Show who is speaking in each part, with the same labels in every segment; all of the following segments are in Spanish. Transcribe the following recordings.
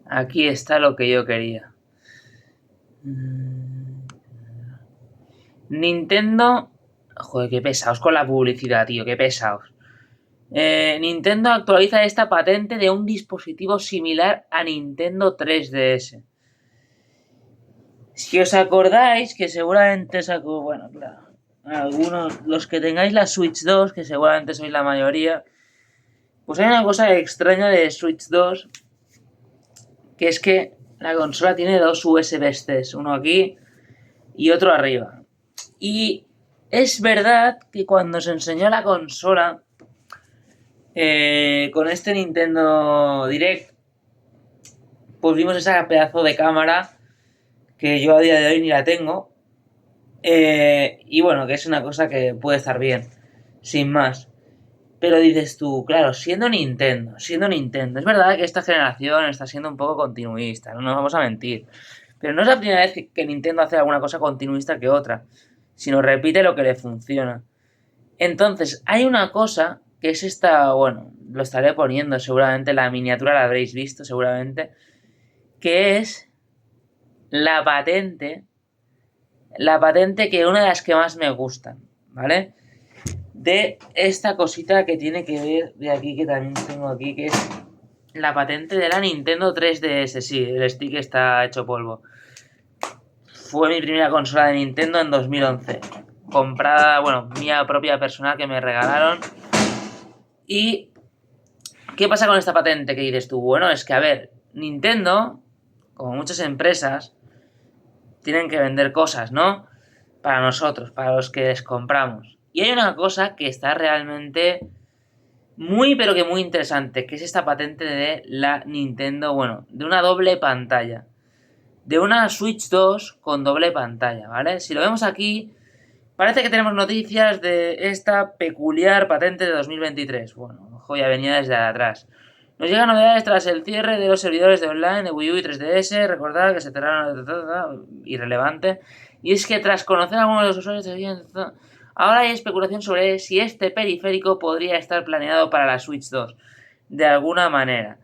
Speaker 1: Aquí está lo que yo quería. Nintendo... Joder, qué pesados con la publicidad, tío, qué pesados. Nintendo actualiza esta patente de un dispositivo similar a Nintendo 3DS. Si os acordáis, que seguramente sacó, bueno, claro, algunos, los que tengáis la Switch 2, que seguramente sois la mayoría, pues hay una cosa extraña de Switch 2, que es que la consola tiene dos USB-Cs, uno aquí y otro arriba. Y es verdad que cuando se enseñó la consola, con este Nintendo Direct, pues vimos esa pedazo de cámara que yo a día de hoy ni la tengo. Y bueno, que es una cosa que puede estar bien, sin más. Pero dices tú, claro, siendo Nintendo, es verdad que esta generación está siendo un poco continuista, no nos vamos a mentir. Pero no es la primera vez que Nintendo hace alguna cosa continuista que otra, sino repite lo que le funciona. Entonces, hay una cosa que es esta, bueno, lo estaré poniendo seguramente, la miniatura la habréis visto seguramente, que es la patente, que una de las que más me gustan, ¿vale? De esta cosita que tiene que ver de aquí, que también tengo aquí, que es la patente de la Nintendo 3DS. Sí, el stick está hecho polvo. Fue mi primera consola de Nintendo en 2011. Comprada, bueno, mía propia personal que me regalaron. ¿Y qué pasa con esta patente que dices tú? Bueno, es que, a ver, Nintendo, como muchas empresas, tienen que vender cosas, ¿no? Para nosotros, para los que les compramos. Y hay una cosa que está realmente muy, pero que muy interesante, que es esta patente de la Nintendo, bueno, de una doble pantalla. De una Switch 2 con doble pantalla, ¿vale? Si lo vemos aquí, parece que tenemos noticias de esta peculiar patente de 2023. Bueno, ojo, ya venía desde atrás. Nos llegan novedades tras el cierre de los servidores de online de Wii U y 3DS. Recordad que se cerraron... Irrelevante. Y es que tras conocer a algunos de los usuarios... Ahora hay especulación sobre si este periférico podría estar planeado para la Switch 2. De alguna manera.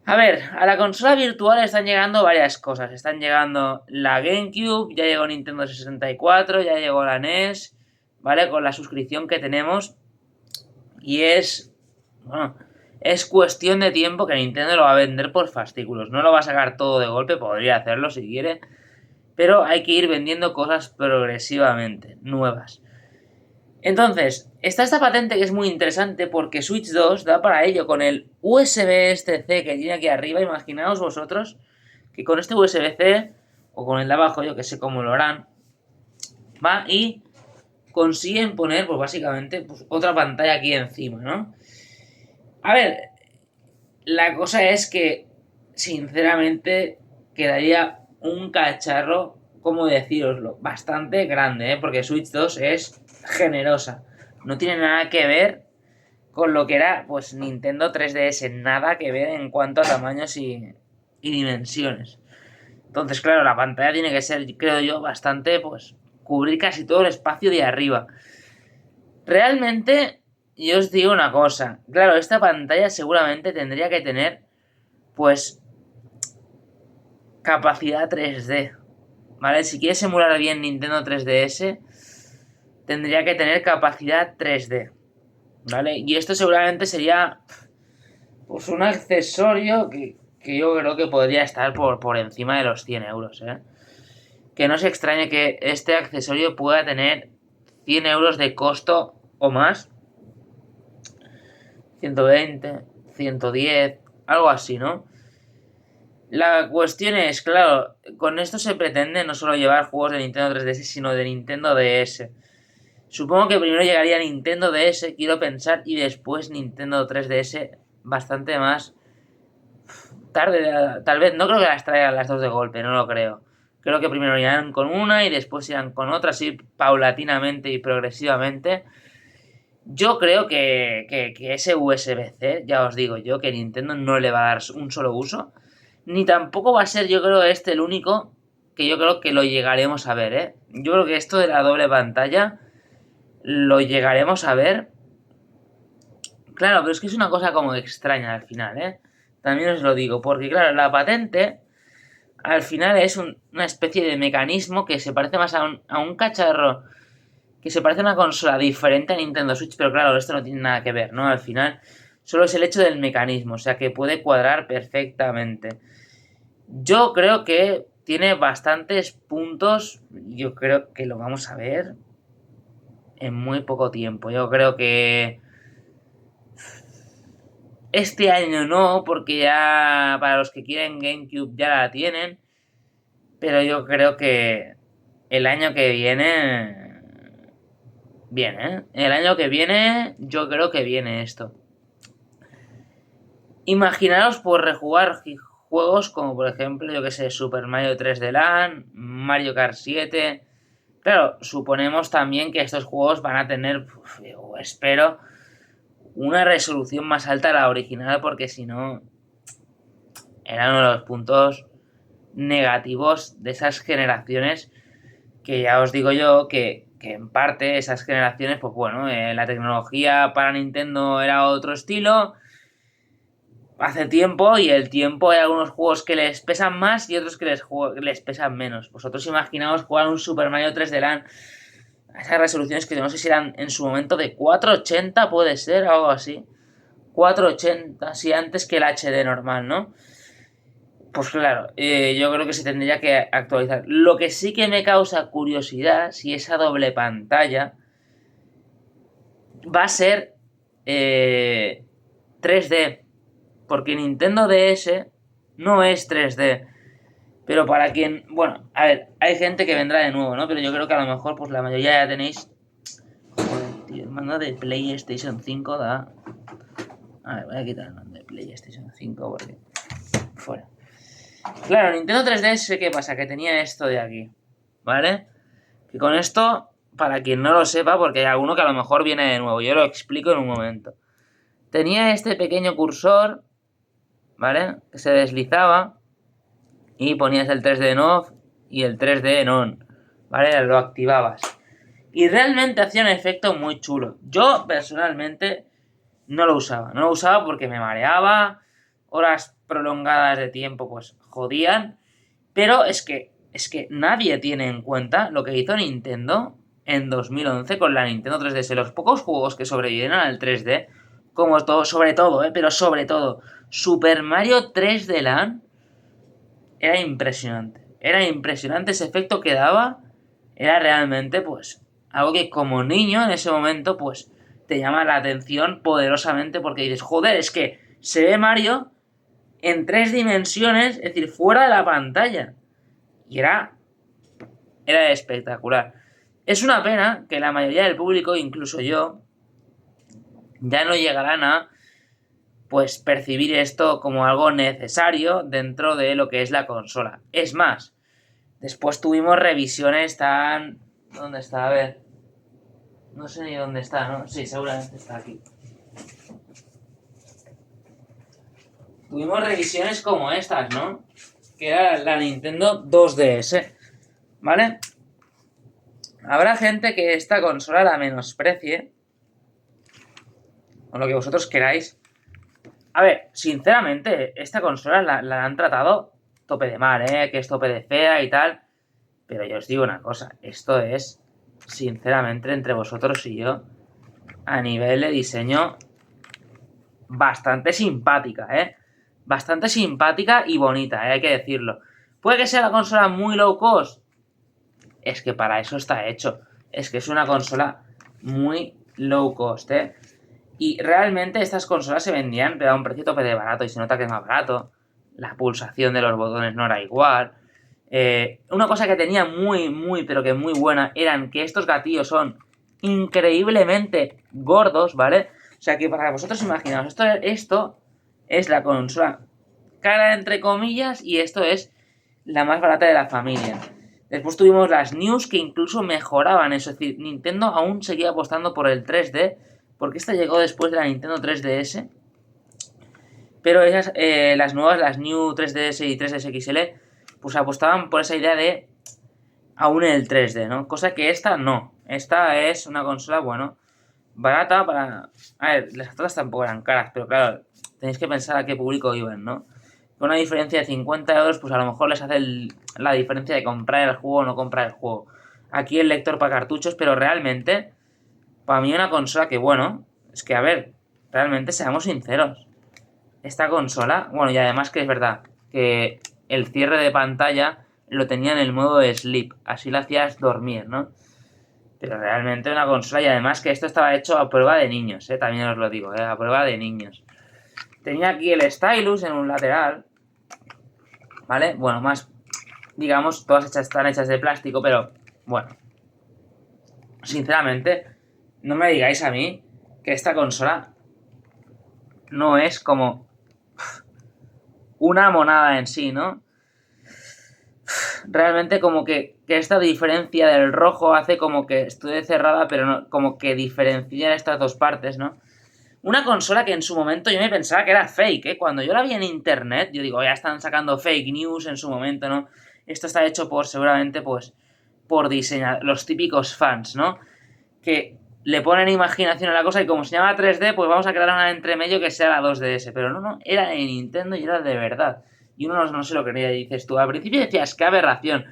Speaker 1: A ver, a la consola virtual están llegando varias cosas. Están llegando la GameCube, ya llegó Nintendo 64, ya llegó la NES, ¿vale? Con la suscripción que tenemos. Y es... Bueno, es cuestión de tiempo que Nintendo lo va a vender por fascículos. No lo va a sacar todo de golpe, podría hacerlo si quiere. Pero hay que ir vendiendo cosas progresivamente, nuevas. Entonces, está esta patente que es muy interesante porque Switch 2 da para ello con el USB-C que tiene aquí arriba. Imaginaos vosotros que con este USB-C o con el de abajo, yo que sé cómo lo harán, va y consiguen poner, pues básicamente, pues, otra pantalla aquí encima, ¿no? A ver, la cosa es que, sinceramente, quedaría un cacharro, ¿cómo deciroslo? Bastante grande, ¿eh? Porque Switch 2 es generosa. No tiene nada que ver con lo que era, pues, Nintendo 3DS. Nada que ver en cuanto a tamaños y dimensiones. Entonces, claro, la pantalla tiene que ser, creo yo, bastante, pues, cubrir casi todo el espacio de arriba. Realmente, yo os digo una cosa. Claro, esta pantalla seguramente tendría que tener, pues, capacidad 3D. ¿Vale? Si quieres emular bien Nintendo 3DS, tendría que tener capacidad 3D. ¿Vale? Y esto seguramente sería, pues, un accesorio que yo creo que podría estar por encima de los 100 euros, ¿eh? Que no se extrañe que este accesorio pueda tener 100 euros de costo o más. 120, 110, algo así, ¿no? La cuestión es, claro, con esto se pretende no solo llevar juegos de Nintendo 3DS, sino de Nintendo DS. Supongo que primero llegaría Nintendo DS, quiero pensar, y después Nintendo 3DS bastante más tarde, tal vez. No creo que las traigan las dos de golpe, no lo creo. Creo que primero irán con una y después irán con otra, así paulatinamente y progresivamente. Yo creo que ese USB-C, ya os digo yo, que Nintendo no le va a dar un solo uso. Ni tampoco va a ser, yo creo, este el único que yo creo que lo llegaremos a ver, ¿eh? Yo creo que esto de la doble pantalla lo llegaremos a ver. Claro, pero es que es una cosa como extraña al final, ¿eh? También os lo digo, porque claro, la patente al final es una especie de mecanismo que se parece más a un cacharro, que se parece a una consola diferente a Nintendo Switch, pero claro, esto no tiene nada que ver, ¿no? Al final solo es el hecho del mecanismo, o sea que puede cuadrar perfectamente. Yo creo que tiene bastantes puntos, yo creo que lo vamos a ver en muy poco tiempo. Yo creo que este año no, porque ya para los que quieren GameCube ya la tienen, pero yo creo que el año que viene, ¿eh? El año que viene yo creo que viene esto. Imaginaros por rejugar juegos como por ejemplo, yo que sé, Super Mario 3D Land, Mario Kart 7. Claro, suponemos también que estos juegos van a tener, yo espero, una resolución más alta a la original, porque si no, era uno de los puntos negativos de esas generaciones, que ya os digo yo que en parte esas generaciones, pues bueno, la tecnología para Nintendo era otro estilo hace tiempo, y el tiempo hay algunos juegos que les pesan más y otros que les pesan menos. Vosotros imaginaos jugar un Super Mario 3D Land a esas resoluciones que no sé si eran en su momento de 480, puede ser, algo así. 480, sí, antes que el HD normal, ¿no? Pues claro, yo creo que se tendría que actualizar. Lo que sí que me causa curiosidad, si esa doble pantalla va a ser 3D. Porque Nintendo DS no es 3D. Pero para quien... Bueno, a ver, hay gente que vendrá de nuevo, ¿no? Pero yo creo que a lo mejor pues la mayoría ya tenéis... Joder, tío, el mando de PlayStation 5 da... A ver, voy a quitar el mando de PlayStation 5 porque... Fuera. Claro, Nintendo 3DS, ¿qué pasa? Que tenía esto de aquí, ¿vale? Que con esto, para quien no lo sepa, porque hay alguno que a lo mejor viene de nuevo, yo lo explico en un momento. Tenía este pequeño cursor, ¿vale? Que se deslizaba y ponías el 3D en off y el 3D en on, ¿vale? Lo activabas. Y realmente hacía un efecto muy chulo. Yo, personalmente, no lo usaba. No lo usaba porque me mareaba, horas prolongadas de tiempo, pues, jodían. Pero es que nadie tiene en cuenta lo que hizo Nintendo en 2011 con la Nintendo 3DS. Los pocos juegos que sobrevivieron al 3D, como todo, sobre todo, pero sobre todo, Super Mario 3D Land, era impresionante. Era impresionante ese efecto que daba. Era realmente, pues, algo que como niño en ese momento, pues, te llama la atención poderosamente porque dices, joder, es que se ve Mario en 3 dimensiones, es decir, fuera de la pantalla. Y era espectacular. Es una pena que la mayoría del público, incluso yo, ya no llegarán a pues percibir esto como algo necesario dentro de lo que es la consola. Es más, después tuvimos revisiones tan... ¿Dónde está? A ver. No sé ni dónde está, ¿no? Sí, seguramente está aquí. Tuvimos revisiones como estas, ¿no? Que era la Nintendo 2DS, ¿vale? Habrá gente que esta consola la menosprecie, o lo que vosotros queráis. A ver, sinceramente, esta consola la han tratado tope de mal, que es tope de fea y tal. Pero yo os digo una cosa, esto es, sinceramente, entre vosotros y yo, a nivel de diseño, bastante simpática, Bastante simpática y bonita, hay que decirlo. ¿Puede que sea la consola muy low cost? Es que para eso está hecho. Es que es una consola muy low cost, Y realmente estas consolas se vendían, pero a un precio tope de barato, y se nota que es más barato. La pulsación de los botones no era igual. Una cosa que tenía pero que muy buena, eran que estos gatillos son increíblemente gordos, ¿vale? O sea que para vosotros imaginaos, esto es la consola cara entre comillas, y esto es la más barata de la familia. Después tuvimos las News, que incluso mejoraban eso, es decir, Nintendo aún seguía apostando por el 3D, porque esta llegó después de la Nintendo 3DS, pero esas, las nuevas, las New 3DS y 3DS XL, pues apostaban por esa idea de aún el 3D, ¿no? Cosa que esta no. Esta es una consola, bueno, barata para... A ver, las otras tampoco eran caras, pero claro, tenéis que pensar a qué público iban, ¿no? Con una diferencia de 50 euros, pues a lo mejor les hace la diferencia de comprar el juego o no comprar el juego. Aquí el lector para cartuchos, pero realmente, para mí una consola que, bueno, es que a ver, realmente seamos sinceros. Esta consola, bueno, y además que es verdad que el cierre de pantalla lo tenía en el modo de sleep, así lo hacías dormir, ¿no? Pero realmente una consola, y además que esto estaba hecho a prueba de niños, también os lo digo, a prueba de niños. Tenía aquí el stylus en un lateral, ¿vale? Bueno, más, digamos, todas están hechas de plástico, pero bueno, sinceramente, no me digáis a mí que esta consola no es como una monada en sí, ¿no? Realmente como que esta diferencia del rojo hace como que esté cerrada, pero no, como que diferencian estas dos partes, ¿no? Una consola que en su momento yo me pensaba que era fake, ¿eh? Cuando yo la vi en internet, yo digo, ya están sacando fake news en su momento, ¿no? Esto está hecho por, seguramente, pues, por diseñadores, los típicos fans, ¿no? Que le ponen imaginación a la cosa y como se llama 3D, pues vamos a crear una entremedio que sea la 2DS. Pero no, era de Nintendo y era de verdad. Y uno no se lo creía y dices tú, al principio decías, qué aberración.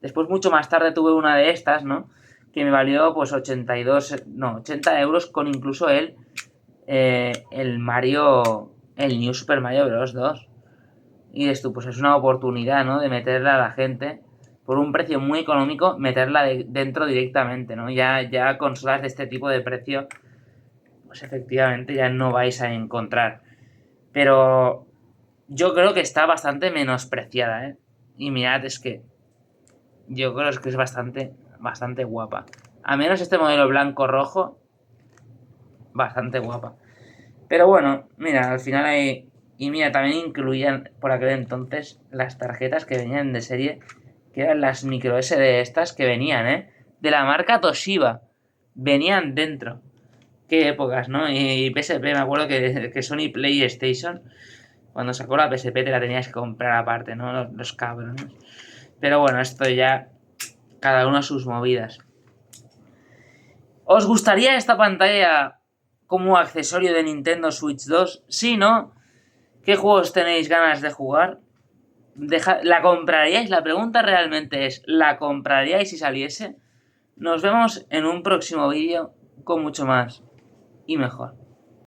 Speaker 1: Después, mucho más tarde, tuve una de estas, ¿no? Que me valió, pues, 80 euros con incluso el Mario, el New Super Mario Bros. 2. Y esto, pues es una oportunidad, ¿no? De meterla a la gente por un precio muy económico, meterla dentro directamente, ¿no? Ya consolas de este tipo de precio, pues efectivamente ya no vais a encontrar. Pero yo creo que está bastante menospreciada, ¿eh? Y mirad, es que yo creo que es bastante guapa. A menos este modelo blanco-rojo, bastante guapa. Pero bueno, mira, al final hay... Y mira, también incluían por aquel entonces las tarjetas que venían de serie, que eran las micro SD estas que venían, de la marca Toshiba. Venían dentro. Qué épocas, ¿no? Y PSP, me acuerdo que Sony PlayStation, cuando sacó la PSP te la tenías que comprar aparte, ¿no? Los cabrones. Pero bueno, esto ya... Cada uno a sus movidas. ¿Os gustaría esta pantalla como accesorio de Nintendo Switch 2? Si no, ¿qué juegos tenéis ganas de jugar? ¿La compraríais? La pregunta realmente es, ¿la compraríais si saliese? Nos vemos en un próximo vídeo con mucho más y mejor.